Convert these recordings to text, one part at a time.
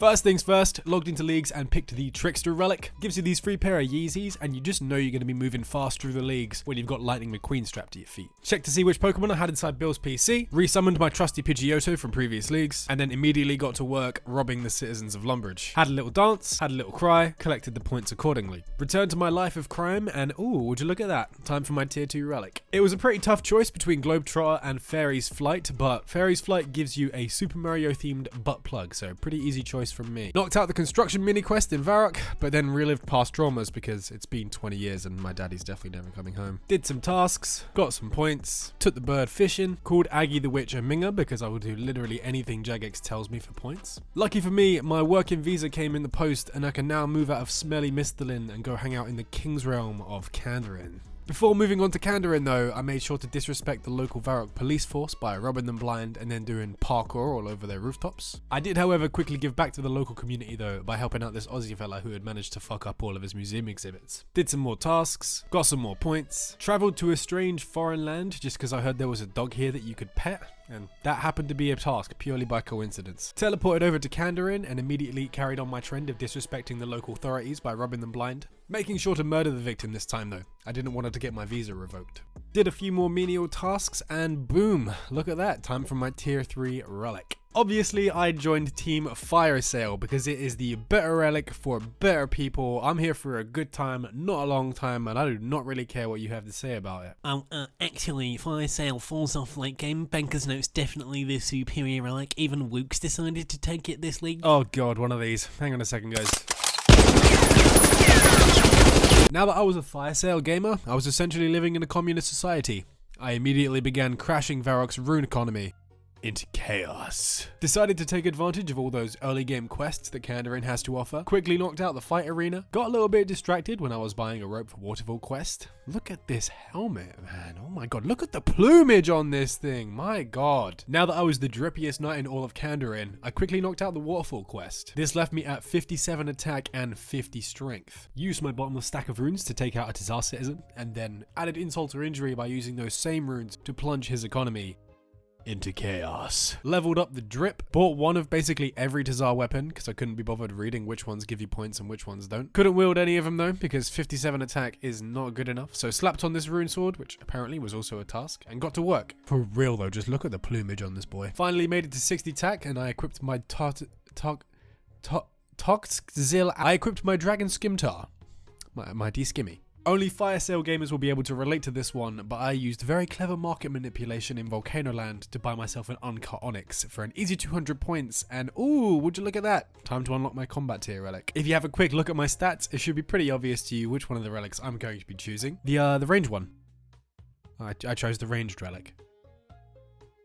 First things first, logged into leagues and picked the Trickster relic. Gives you these free pair of Yeezys, and you just know you're going to be moving fast through the leagues when you've got Lightning McQueen strapped to your feet. Checked to see which Pokemon I had inside Bill's PC, resummoned my trusty Pidgeotto from previous leagues, and then immediately got to work robbing the citizens of Lumbridge. Had a little dance, had a little cry, collected the points accordingly. Returned to my life of crime, and ooh, would you look at that? Time for my tier 2 relic. It was a pretty tough choice between Globetrotter and Fairy's Flight, but Fairy's Flight gives you a Super Mario themed butt plug, so pretty easy choice from me. Knocked out the construction mini quest in Varrock, but then relived past traumas because it's been 20 years and my daddy's definitely never coming home. Did some tasks, got some points, took the bird fishing, called Aggie the Witch a minger because I will do literally anything Jagex tells me for points. Lucky for me, my working visa came in the post and I can now move out of smelly Mistalin and go hang out in the King's Realm of Kandarin. Before moving on to Kandarin though, I made sure to disrespect the local Varrock police force by robbing them blind and then doing parkour all over their rooftops. I did however quickly give back to the local community though by helping out this Aussie fella who had managed to fuck up all of his museum exhibits. Did some more tasks, got some more points, travelled to a strange foreign land just because I heard there was a dog here that you could pet, and that happened to be a task purely by coincidence. Teleported over to Kandarin and immediately carried on my trend of disrespecting the local authorities by robbing them blind. Making sure to murder the victim this time though. I didn't want her to get my visa revoked. Did a few more menial tasks and boom, look at that, time for my tier 3 relic. Obviously, I joined Team Fire Sale because it is the better relic for better people. I'm here for a good time, not a long time, and I do not really care what you have to say about it. Actually, Fire Sale falls off late game. Banker's Note's definitely the superior relic. Even Wook's decided to take it this league. Oh god, one of these. Hang on a second, guys. Now that I was a Fire Sale gamer, I was essentially living in a communist society. I immediately began crashing Varrock's rune economy into chaos. Decided to take advantage of all those early game quests that Kandarin has to offer. Quickly knocked out the fight arena. Got a little bit distracted when I was buying a rope for Waterfall quest. Look at this helmet, man. Oh my god, look at the plumage on this thing. My god. Now that I was the drippiest knight in all of Kandarin, I quickly knocked out the Waterfall quest. This left me at 57 attack and 50 strength. Used my bottomless stack of runes to take out a Tazar citizen, and then added insult to injury by using those same runes to plunge his economy into chaos. Leveled up the drip, bought one of basically every Tazar weapon because I couldn't be bothered reading which ones give you points and which ones don't. Couldn't wield any of them though because 57 attack is not good enough, so slapped on this rune sword, which apparently was also a task, and got to work. For real though, just look at the plumage on this boy. Finally made it to 60 attack and I equipped my I equipped my Dragon Skimtar, my D-Skimmy. Only Fire Sale gamers will be able to relate to this one, but I used very clever market manipulation in Volcano Land to buy myself an uncut Onyx for an easy 200 points, and ooh, would you look at that? Time to unlock my combat tier relic. If you have a quick look at my stats, it should be pretty obvious to you which one of the relics I'm going to be choosing. The ranged one. I chose the ranged relic.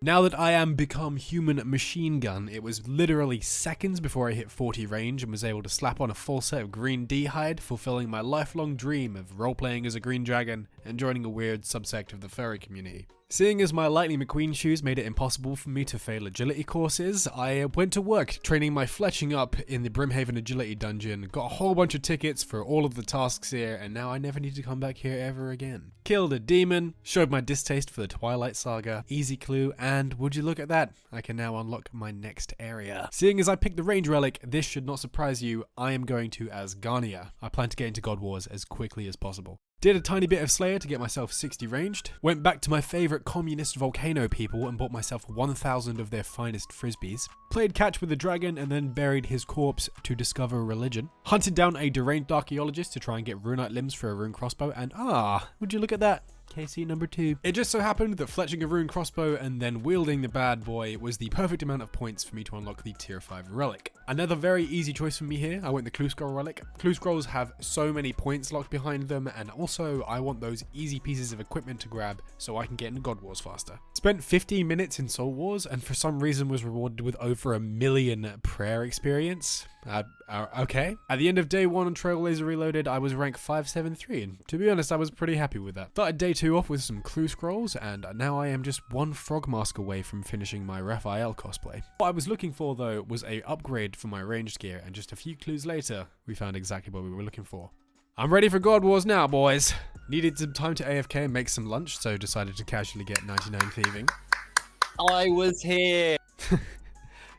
Now that I am become human machine gun, it was literally seconds before I hit 40 range and was able to slap on a full set of green D-hide, fulfilling my lifelong dream of roleplaying as a green dragon and joining a weird subsect of the furry community. Seeing as my Lightning McQueen shoes made it impossible for me to fail agility courses, I went to work training my fletching up in the Brimhaven agility dungeon, got a whole bunch of tickets for all of the tasks here, and now I never need to come back here ever again. Killed a demon, showed my distaste for the Twilight Saga, easy clue, and would you look at that, I can now unlock my next area. Seeing as I picked the range relic, this should not surprise you, I am going to Asgarnia. I plan to get into God Wars as quickly as possible. Did a tiny bit of Slayer to get myself 60 ranged, went back to my favourite communist volcano people and bought myself 1,000 of their finest frisbees, played catch with the dragon and then buried his corpse to discover religion, hunted down a deranged archaeologist to try and get runite limbs for a rune crossbow, and would you look at that? KC number 2. It just so happened that fletching a rune crossbow and then wielding the bad boy was the perfect amount of points for me to unlock the tier 5 relic. Another very easy choice for me here, I went the Clue Scroll relic. Clue Scrolls have so many points locked behind them, and also I want those easy pieces of equipment to grab so I can get into God Wars faster. Spent 15 minutes in Soul Wars and for some reason was rewarded with over 1 million prayer experience. Okay. At the end of day 1 on Trailblazer Reloaded, I was rank 573, and to be honest, I was pretty happy with that. Started day 2 off with some Clue Scrolls, and now I am just one frog mask away from finishing my Raphael cosplay. What I was looking for though was a upgrade for my ranged gear, and just a few clues later, we found exactly what we were looking for. I'm ready for God Wars now, boys. Needed some time to AFK and make some lunch, so decided to casually get 99 thieving. I was here.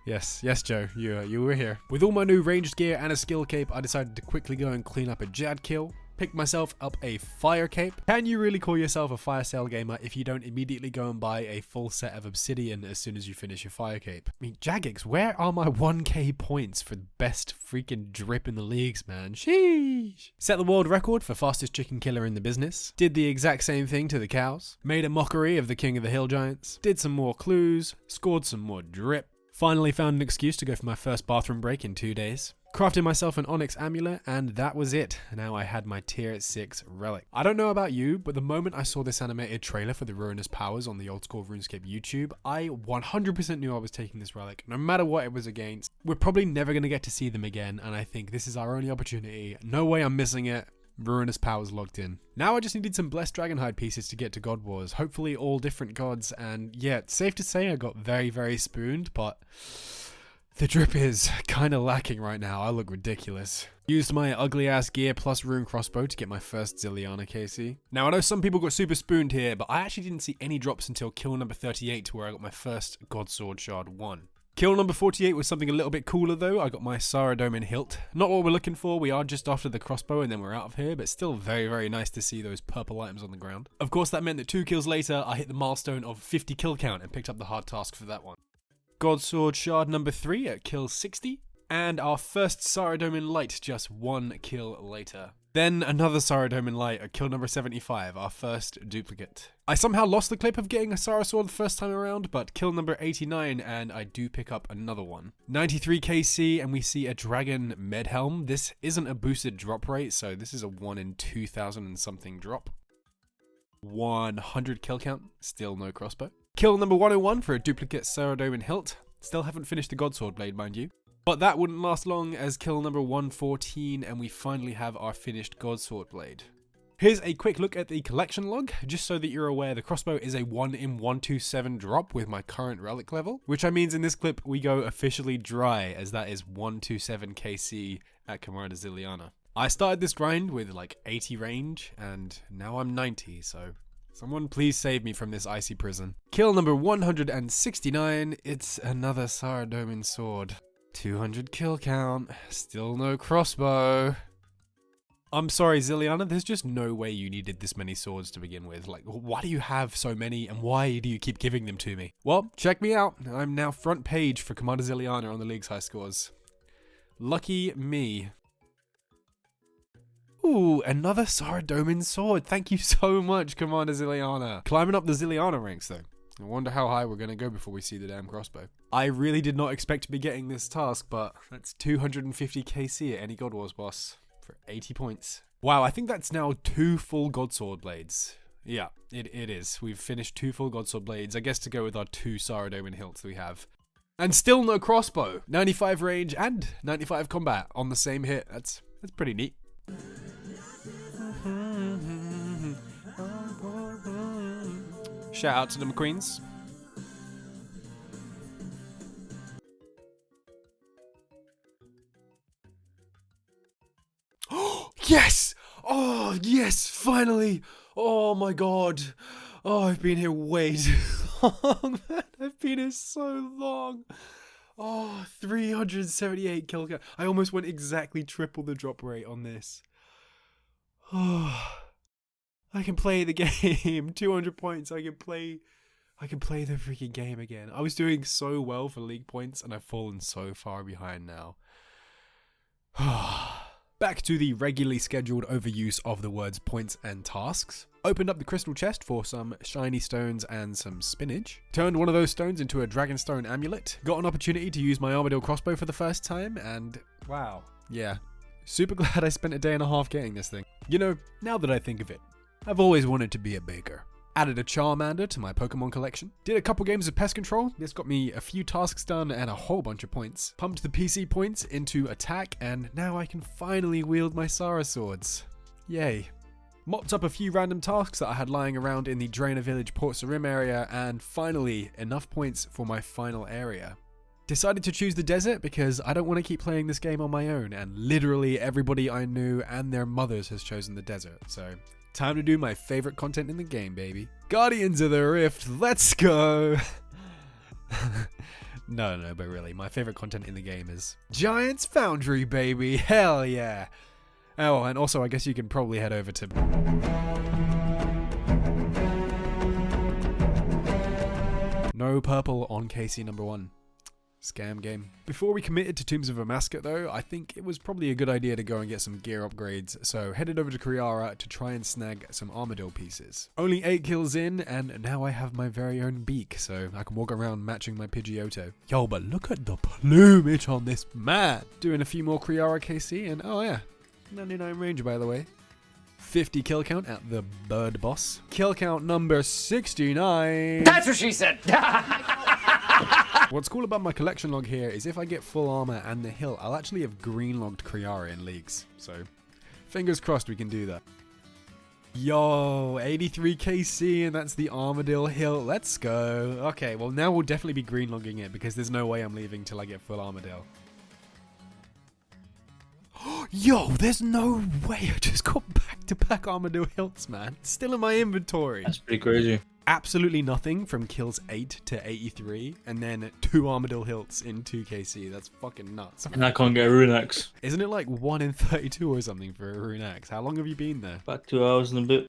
Yes, Joe, you were here. With all my new ranged gear and a skill cape, I decided to quickly go and clean up a Jad kill. Picked myself up a fire cape. Can you really call yourself a fire sale gamer if you don't immediately go and buy a full set of obsidian as soon as you finish your fire cape? I mean, Jagex, where are my 1k points for the best freaking drip in the leagues, man? Sheesh. Set the world record for fastest chicken killer in the business. Did the exact same thing to the cows. Made a mockery of the king of the hill giants. Did some more clues. Scored some more drip. Finally found an excuse to go for my first bathroom break in 2 days. Crafted myself an onyx amulet, and that was it. Now I had my tier 6 relic. I don't know about you, but the moment I saw this animated trailer for the Ruinous Powers on the Oldschool RuneScape YouTube, I 100% knew I was taking this relic, no matter what it was against. We're probably never going to get to see them again, and I think this is our only opportunity. No way I'm missing it. Ruinous Powers locked in. Now I just needed some blessed dragonhide pieces to get to God Wars. Hopefully all different gods, and yeah, it's safe to say I got very, very spooned, but the drip is kind of lacking right now. I look ridiculous. Used my ugly ass gear plus rune crossbow to get my first Zilyana KC. Now I know some people got super spooned here, but I actually didn't see any drops until kill number 38 where I got my first God Sword Shard 1. Kill number 48 was something a little bit cooler though. I got my Sara hilt. Not what we're looking for, we are just after the crossbow and then we're out of here, but still very, very nice to see those purple items on the ground. Of course that meant that 2 kills later, I hit the milestone of 50 kill count and picked up the hard task for that one. God Sword Shard number 3 at kill 60, and our first Sara Light just 1 kill later. Then another Sara Light at kill number 75, our first duplicate. I somehow lost the clip of getting a Sara Sword the first time around, but kill number 89 and I do pick up another one. 93 KC and we see a Dragon Medhelm. This isn't a boosted drop rate, so this is a 1 in 2,000 and something drop. 100 kill count, still no crossbow. Kill number 101 for a duplicate Sara hilt. Still haven't finished the God Sword blade, mind you. But that wouldn't last long as kill number 114 and we finally have our finished God Sword blade. Here's a quick look at the collection log, just so that you're aware the crossbow is a 1 in 127 drop with my current relic level, which means in this clip we go officially dry as that is 127 KC at Commander Zilyana. I started this grind with like 80 range and now I'm 90, so someone please save me from this icy prison. Kill number 169, it's another Sara sword. 200 kill count, still no crossbow. I'm sorry Zilyana, there's just no way you needed this many swords to begin with. Like, why do you have so many and why do you keep giving them to me? Well, check me out. I'm now front page for Commander Zilyana on the league's high scores. Lucky me. Ooh, another Sara sword. Thank you so much, Commander Zilyana. Climbing up the Zilyana ranks though. I wonder how high we're going to go before we see the damn crossbow. I really did not expect to be getting this task, but that's 250 KC at any God Wars boss for 80 points. Wow, I think that's now 2 full God Sword blades. Yeah, it is. We've finished 2 full God Sword blades, I guess to go with our 2 Sara hilts we have. And still no crossbow. 95 range and 95 combat on the same hit. That's pretty neat. Shout out to the McQueens. Yes! Oh, yes, finally! Oh my god. Oh, I've been here way too long, man. I've been here so long. Oh, 378 kill count. I almost went exactly triple the drop rate on this. Oh, I can play the game. 200 points. I can play the freaking game again. I was doing so well for league points and I've fallen so far behind now. Back to the regularly scheduled overuse of the words points and tasks. Opened up the crystal chest for some shiny stones and some spinach. Turned one of those stones into a dragonstone amulet. Got an opportunity to use my Armadyl crossbow for the first time and wow. Yeah. Super glad I spent a day and a half getting this thing. You know, now that I think of it, I've always wanted to be a baker. Added a Charmander to my Pokemon collection. Did a couple games of pest control. This got me a few tasks done and a whole bunch of points. Pumped the PC points into attack and now I can finally wield my Sara swords. Yay. Mopped up a few random tasks that I had lying around in the Drainer Village Port Sarim area and finally enough points for my final area. Decided to choose the desert because I don't want to keep playing this game on my own and literally everybody I knew and their mothers has chosen the desert, so time to do my favorite content in the game, baby. Guardians of the Rift, let's go! No, but really, my favorite content in the game is Giant's Foundry, baby. Hell yeah. Oh, and also I guess you can probably head over to... No purple on KC number 1. Scam game. Before we committed to Tombs of Amascut though, I think it was probably a good idea to go and get some gear upgrades, so headed over to Kriara to try and snag some Armadyl pieces. Only 8 kills in, and now I have my very own beak, so I can walk around matching my Pidgeotto. Yo, but look at the plumage on this man! Doing a few more Kriara KC, and oh yeah, 99 range by the way. 50 kill count at the bird boss. Kill count number 69. That's what she said! What's cool about my collection log here is if I get full armor and the hilt, I'll actually have green logged Kriara in leagues. So, fingers crossed we can do that. Yo, 83 KC and that's the Armadyl hilt. Let's go. Okay, well now we'll definitely be green logging it because there's no way I'm leaving till I get full Armadyl. Yo, there's no way I just got back-to-back Armadyl hilts, man. It's still in my inventory. That's pretty crazy. Absolutely nothing from kills 8 to 83, and then 2 Armadyl hilts in 2 KC. That's fucking nuts. And I can't get a RuneX. Isn't it like 1 in 32 or something for a RuneX? How long have you been there? About 2 hours and a bit.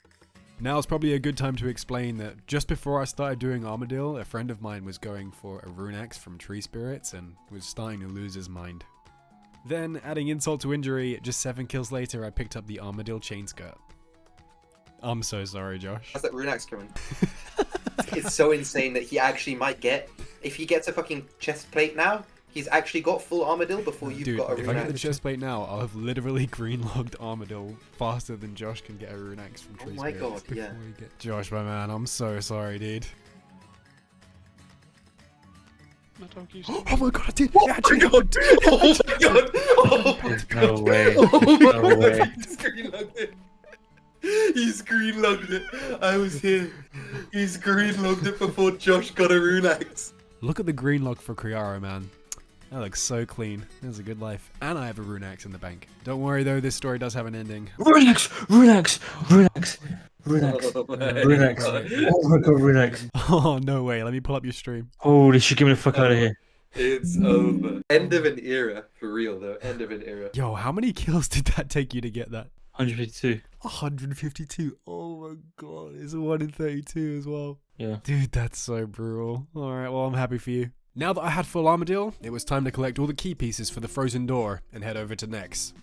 Now's probably a good time to explain that just before I started doing Armadyl, a friend of mine was going for a RuneX from Tree Spirits and was starting to lose his mind. Then, adding insult to injury, just 7 kills later, I picked up the Armadyl chain skirt. I'm so sorry, Josh. How's that RuneX coming? It's so insane that he actually might get... If he gets a fucking chest plate now, he's actually got full Armadyl before you've got a RuneX. If I get the chest plate now, I'll have literally green-logged Armadyl faster than Josh can get a RuneX from Tree Spirits. Oh my god, yeah. Josh, my man, I'm so sorry, dude. Oh my god, I did! Oh my god! Oh my god! Oh my god! No way. Oh my No way. god! He's green-logged it! He's green-logged it! I was here! He's green-logged it before Josh got a RuneX! Look at the green log for Kriara, man. That looks so clean. That's a good life. And I have a RuneX in the bank. Don't worry though, this story does have an ending. RuneX! RuneX! RuneX! RuneX! Oh my RuneX! god. Oh my god, RuneX! Oh, no way. Let me pull up your stream. Holy shit, get me the fuck out of here. It's over. End of an era. For real though. End of an era. Yo, how many kills did that take you to get that? 152. 152. Oh my god. It's a 1 in 32 as well. Yeah. Dude, that's so brutal. Alright, well, I'm happy for you. Now that I had full Armadyl, it was time to collect all the key pieces for the frozen door and head over to Nex.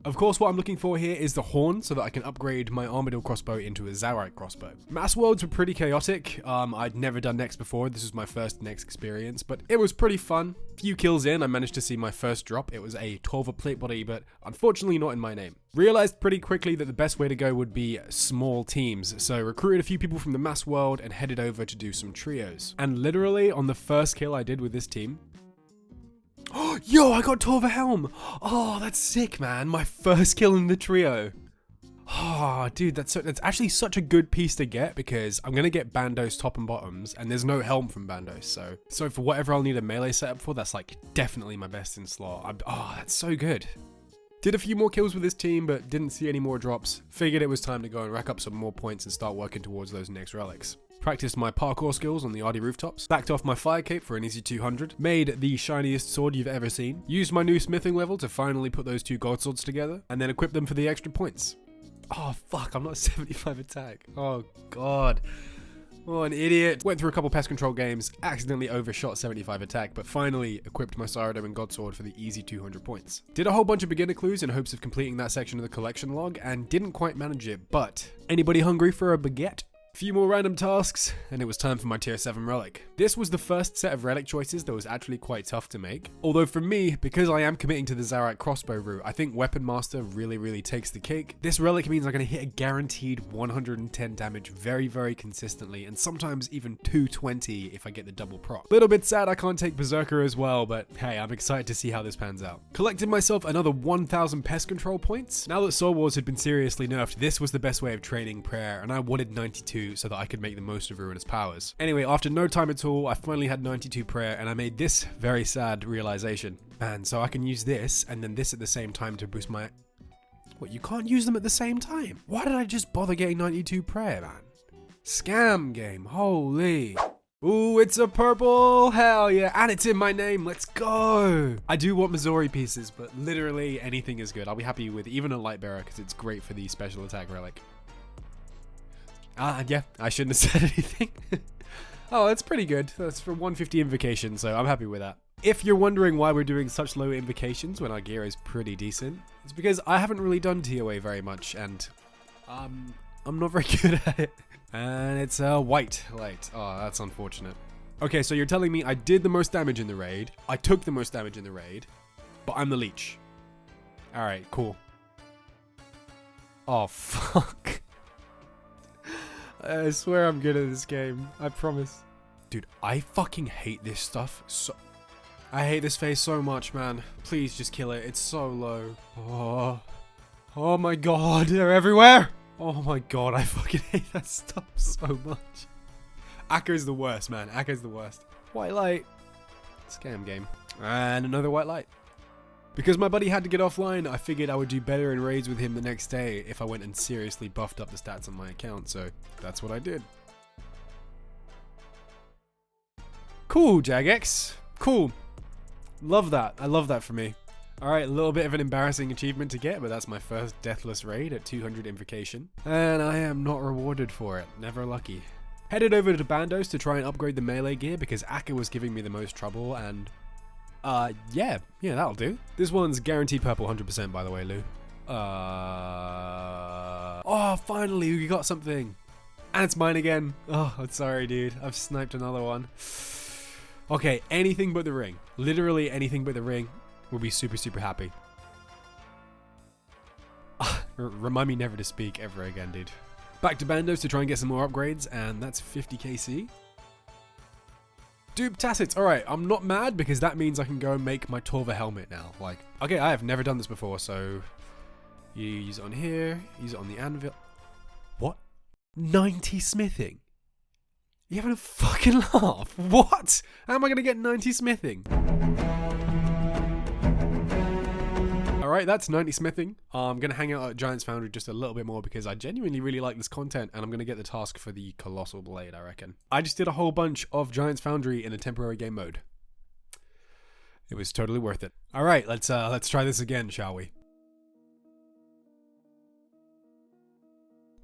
Of course, what I'm looking for here is the horn so that I can upgrade my Armadyl crossbow into a Zamorak crossbow. Mass worlds were pretty chaotic. I'd never done Nex before. This was my first Nex experience, but it was pretty fun. Few kills in, I managed to see my first drop. It was a 12er plate body, but unfortunately not in my name. Realized pretty quickly that the best way to go would be small teams, so recruited a few people from the mass world and headed over to do some trios. And literally on the first kill I did with this team, yo, I got Torva Helm! Oh, that's sick, man. My first kill in the trio. Oh, dude, that's actually such a good piece to get because I'm going to get Bandos top and bottoms and there's no helm from Bandos. So for whatever I'll need a melee setup for, that's like definitely my best in slot. Oh, that's so good. Did a few more kills with this team, but didn't see any more drops. Figured it was time to go and rack up some more points and start working towards those next relics. Practiced my parkour skills on the RD rooftops, backed off my fire cape for an easy 200, made the shiniest sword you've ever seen, used my new smithing level to finally put those 2 gold swords together, and then equipped them for the extra points. Oh fuck, I'm not 75 attack. Oh god. Oh, an idiot. Went through a couple pest control games, accidentally overshot 75 attack, but finally equipped my Sara and God Sword for the easy 200 points. Did a whole bunch of beginner clues in hopes of completing that section of the collection log, and didn't quite manage it, but anybody hungry for a baguette? Few more random tasks, and it was time for my tier 7 relic. This was the first set of relic choices that was actually quite tough to make. Although for me, because I am committing to the Zamorak crossbow route, I think Weapon Master really takes the cake. This relic means I'm going to hit a guaranteed 110 damage very consistently, and sometimes even 220 if I get the double prop. Little bit sad I can't take Berserker as well, but hey, I'm excited to see how this pans out. Collected myself another 1000 pest control points. Now that Soul Wars had been seriously nerfed, this was the best way of training prayer, and I wanted 92 so that I could make the most of Ruinous powers. Anyway, after no time at all, I finally had 92 prayer and I made this very sad realization. Man, so I can use this and then this at the same time to boost my... What, you can't use them at the same time? Why did I just bother getting 92 prayer, man? Scam game, holy. Ooh, it's a purple. Hell yeah. And it's in my name. Let's go. I do want Missouri pieces, but literally anything is good. I'll be happy with even a light bearer because it's great for the special attack relic. Yeah, I shouldn't have said anything. Oh, that's pretty good. That's for 150 invocation, so I'm happy with that. If you're wondering why we're doing such low invocations when our gear is pretty decent, it's because I haven't really done TOA very much, and I'm not very good at it. And it's a white light. Oh, that's unfortunate. Okay, so you're telling me I did the most damage in the raid, I took the most damage in the raid, but I'm the leech. Alright, cool. Oh, fuck. I swear I'm good at this game. I promise. Dude, I fucking hate this stuff so... I hate this phase so much, man. Please just kill it. It's so low. Oh. Oh my god, they're everywhere! Oh my god, I fucking hate that stuff so much. Akka's the worst, man. Akka's the worst. White light. Scam game. And another white light. Because my buddy had to get offline, I figured I would do better in raids with him the next day if I went and seriously buffed up the stats on my account, so that's what I did. Cool, Jagex. Cool. Love that. I love that for me. Alright, a little bit of an embarrassing achievement to get, but that's my first deathless raid at 200 invocation. And I am not rewarded for it. Never lucky. Headed over to Bandos to try and upgrade the melee gear because Akka was giving me the most trouble and... yeah, that'll do. This one's guaranteed purple 100% by the way, Lou. Oh, finally, we got something. And it's mine again. Oh, I'm sorry, dude. I've sniped another one. Okay, anything but the ring. Literally anything but the ring. We'll be super, super happy. Remind me never to speak ever again, dude. Back to Bandos to try and get some more upgrades, and that's 50 KC. Dupe Tassets. Alright, I'm not mad because that means I can go and make my Torva helmet now. Like, okay, I have never done this before, so... You use it on here, use it on the anvil. What? 90 smithing? You having a fucking laugh? What? How am I going to get 90 smithing? Alright, that's 90 smithing. I'm going to hang out at Giant's Foundry just a little bit more because I genuinely really like this content and I'm going to get the task for the Colossal Blade, I reckon. I just did a whole bunch of Giant's Foundry in a temporary game mode. It was totally worth it. Alright, let's try this again, shall we?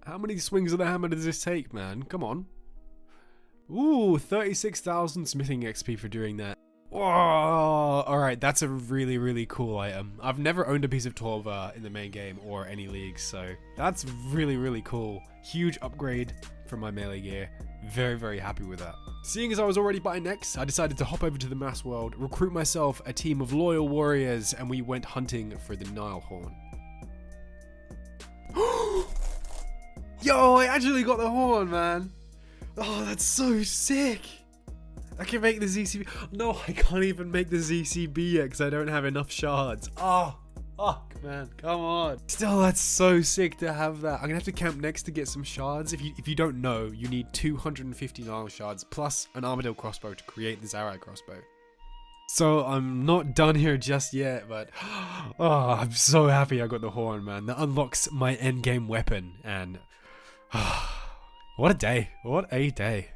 How many swings of the hammer does this take, man? Come on. Ooh, 36,000 smithing XP for doing that. Whoa! Alright, that's a really, really cool item. I've never owned a piece of Torva in the main game or any leagues, so that's really, really cool. Huge upgrade for my melee gear. Very, very happy with that. Seeing as I was already by Nex, I decided to hop over to the Mass World, recruit myself a team of loyal warriors, and we went hunting for the Nile Horn. Yo, I actually got the horn, man! Oh, that's so sick! I can make the ZCB. No, I can't even make the ZCB yet because I don't have enough shards. Oh, fuck, man. Come on. Still, that's so sick to have that. I'm going to have to camp next to get some shards. If you don't know, you need 250 Nile shards plus an Armadyl crossbow to create the Zamorak crossbow. So I'm not done here just yet, but oh, I'm so happy I got the horn, man. That unlocks my endgame weapon and what a day. What a day.